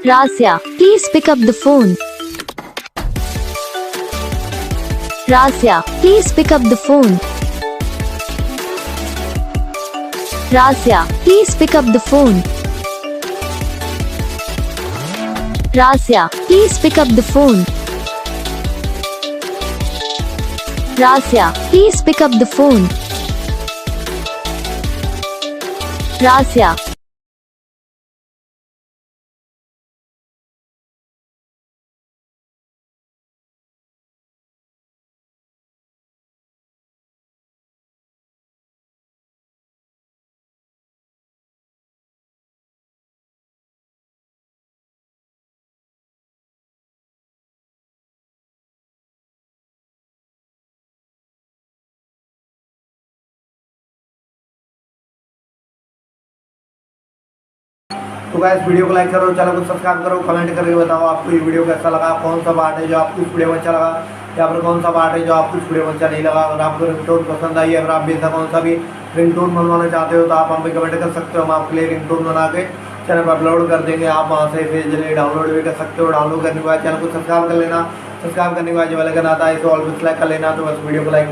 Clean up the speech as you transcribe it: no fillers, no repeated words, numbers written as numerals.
Razia, please pick up the phone. Razia, please pick up the phone. Razia, please pick up the phone. Razia, please pick up the phone. Razia, please pick up the phone. Razia. तो guys video को like करो, channel को subscribe करो, comment करके बताओ आपको ये video कैसा लगा, कौन सा पार्ट है जो आपको इस वीडियो में अच्छा लगा या फिर कौन सा पार्ट है जो आपको इस वीडियो में अच्छा नहीं लगा। अगर आपको रिंगटोन पसंद आई, अगर आप भी ऐसा कौन सा भी रिंगटोन बनवाना चाहते हो तो आप हम पे कमेंट कर सकते हो। हम आपके लिए रिंगटोन बना के चैनल पर अपलोड कर देंगे। आप वहाँ से इसे जल्दी डाउनलोड भी कर सकते हो। डाउनलोड करने के बाद चैनल को सब्सक्राइब कर लेना। सब्सक्राइब करने के बाद जो वाला आता है इसे ऑल पे सेलेक्ट कर लेना। तो बस वीडियो को लाइक